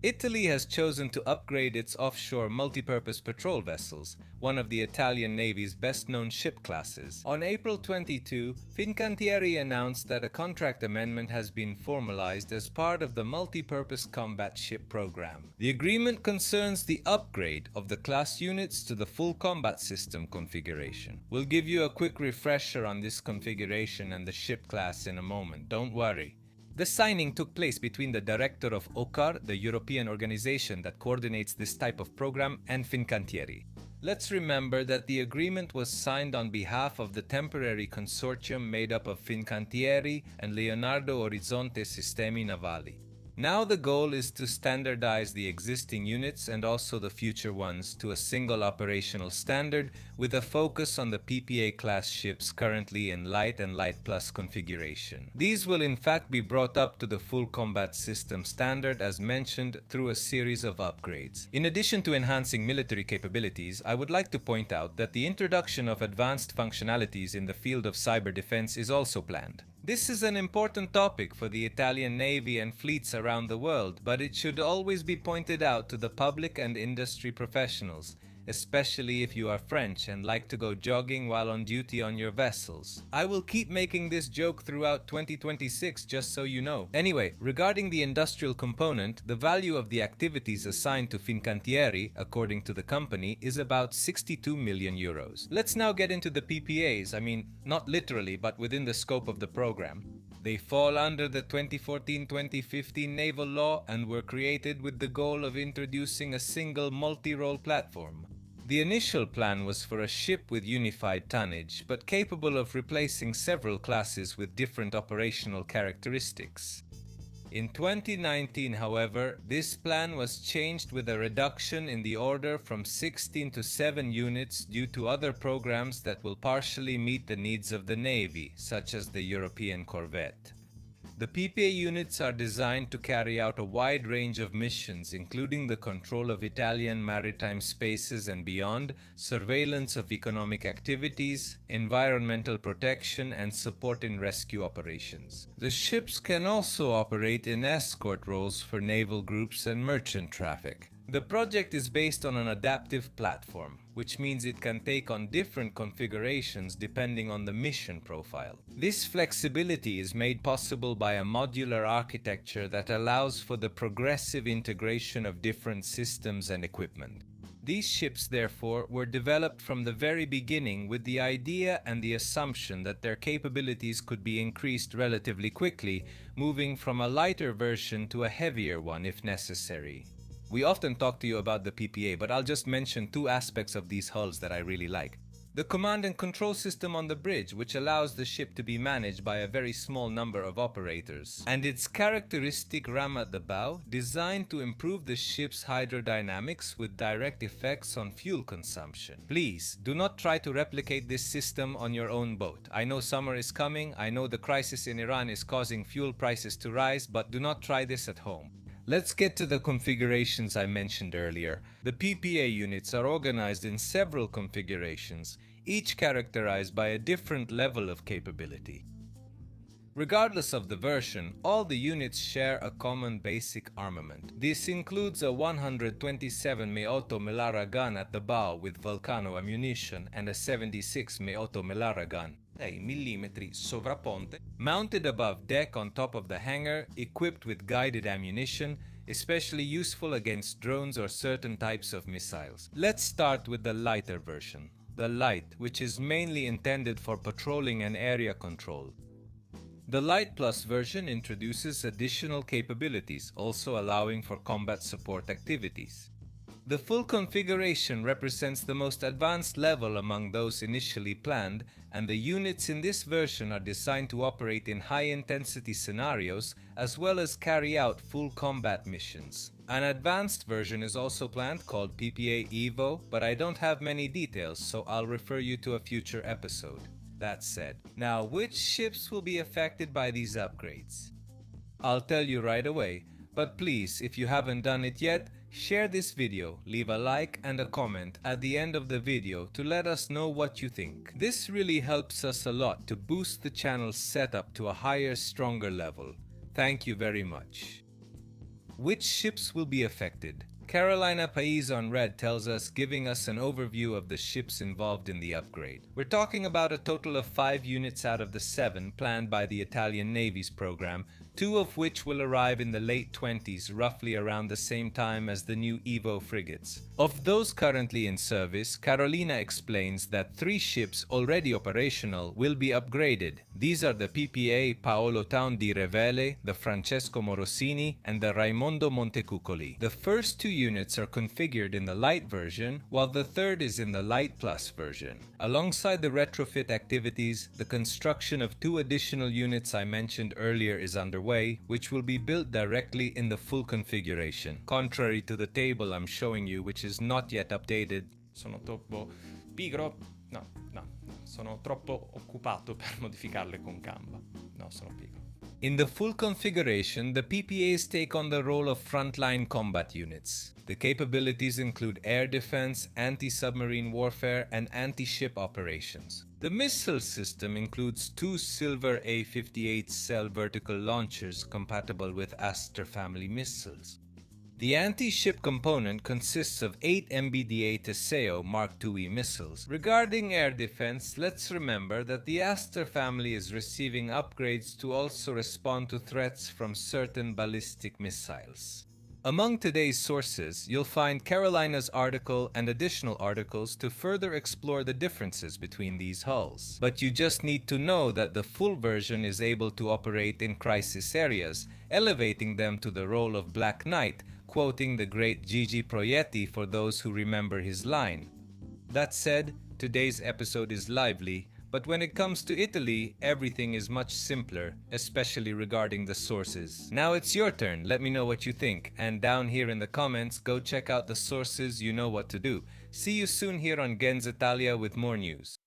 Italy has chosen to upgrade its offshore multipurpose patrol vessels, one of the Italian Navy's best-known ship classes. On April 22, Fincantieri announced that a contract amendment has been formalized as part of the multipurpose combat ship program. The agreement concerns the upgrade of the class units to the full combat system configuration. We'll give you a quick refresher on this configuration and the ship class in a moment, don't worry. The signing took place between the director of OCCAR, the European organization that coordinates this type of program, and Fincantieri. Let's remember that the agreement was signed on behalf of the temporary consortium made up of Fincantieri and Leonardo Orizzonte Sistemi Navali. Now the goal is to standardize the existing units and also the future ones to a single operational standard with a focus on the PPA class ships currently in Light and Light Plus configuration. These will in fact be brought up to the full combat system standard as mentioned through a series of upgrades. In addition to enhancing military capabilities, I would like to point out that the introduction of advanced functionalities in the field of cyber defense is also planned. This is an important topic for the Italian Navy and fleets around the world, but it should always be pointed out to the public and industry professionals, especially if you are French and like to go jogging while on duty on your vessels. I will keep making this joke throughout 2026 just so you know. Anyway, regarding the industrial component, the value of the activities assigned to Fincantieri, according to the company, is about 62 million euros. Let's now get into the PPAs, not literally, but within the scope of the program. They fall under the 2014-2015 Naval Law and were created with the goal of introducing a single multi-role platform. The initial plan was for a ship with unified tonnage, but capable of replacing several classes with different operational characteristics. In 2019, however, this plan was changed with a reduction in the order from 16 to 7 units due to other programs that will partially meet the needs of the Navy, such as the European corvette. The PPA units are designed to carry out a wide range of missions, including the control of Italian maritime spaces and beyond, surveillance of economic activities, environmental protection, and support in rescue operations. The ships can also operate in escort roles for naval groups and merchant traffic. The project is based on an adaptive platform, which means it can take on different configurations depending on the mission profile. This flexibility is made possible by a modular architecture that allows for the progressive integration of different systems and equipment. These ships, therefore, were developed from the very beginning with the idea and the assumption that their capabilities could be increased relatively quickly, moving from a lighter version to a heavier one if necessary. We often talk to you about the PPA, but I'll just mention two aspects of these hulls that I really like. The command and control system on the bridge, which allows the ship to be managed by a very small number of operators, and its characteristic ram at the bow, designed to improve the ship's hydrodynamics with direct effects on fuel consumption. Please, do not try to replicate this system on your own boat. I know summer is coming, I know the crisis in Iran is causing fuel prices to rise, but do not try this at home. Let's get to the configurations I mentioned earlier. The PPA units are organized in several configurations, each characterized by a different level of capability. Regardless of the version, all the units share a common basic armament. This includes a 127 M8 Melara gun at the bow with Vulcano ammunition and a 76 M8 Melara gun, 6 mm sovrapponte, mounted above deck on top of the hangar, equipped with guided ammunition, especially useful against drones or certain types of missiles. Let's start with the lighter version, the Light, which is mainly intended for patrolling and area control. The Light Plus version introduces additional capabilities, also allowing for combat support activities. The full configuration represents the most advanced level among those initially planned, and the units in this version are designed to operate in high-intensity scenarios as well as carry out full combat missions. An advanced version is also planned called PPA Evo, but I don't have many details, so I'll refer you to a future episode. That said, now which ships will be affected by these upgrades? I'll tell you right away, but please, if you haven't done it yet, share this video, leave a like and a comment at the end of the video to let us know what you think. This really helps us a lot to boost the channel's setup to a higher, stronger level. Thank you very much. Which ships will be affected? Carolina Pais on red tells us, giving us an overview of the ships involved in the upgrade. We're talking about a total of 5 units out of the 7 planned by the Italian Navy's program, 2 of which will arrive in the late 20s, roughly around the same time as the new Evo frigates. Of those currently in service, Carolina explains that 3 ships already operational will be upgraded. These are the PPA Paolo Town di Revele, the Francesco Morosini, and the Raimondo Montecuccoli. The first 2 units are configured in the light version, while the third is in the light plus version. Alongside the retrofit activities, the construction of 2 additional units I mentioned earlier is underway, which will be built directly in the full configuration. Contrary to the table I'm showing you, which is not yet updated. Sono troppo pigro? No, sono troppo occupato per modificarle con Canva. No, sono pigro. In the full configuration, the PPAs take on the role of frontline combat units. The capabilities include air defense, anti-submarine warfare, and anti-ship operations. The missile system includes 2 Silver A-58 cell vertical launchers compatible with Aster family missiles. The anti-ship component consists of 8 MBDA Teseo Mark IIe missiles. Regarding air defense, let's remember that the Aster family is receiving upgrades to also respond to threats from certain ballistic missiles. Among today's sources, you'll find Carolina's article and additional articles to further explore the differences between these hulls. But you just need to know that the full version is able to operate in crisis areas, elevating them to the role of Black Knight, quoting the great Gigi Proietti for those who remember his line. That said, today's episode is lively, but when it comes to Italy, everything is much simpler, especially regarding the sources. Now it's your turn, let me know what you think, and down here in the comments, go check out the sources, you know what to do. See you soon here on Gens Italia with more news.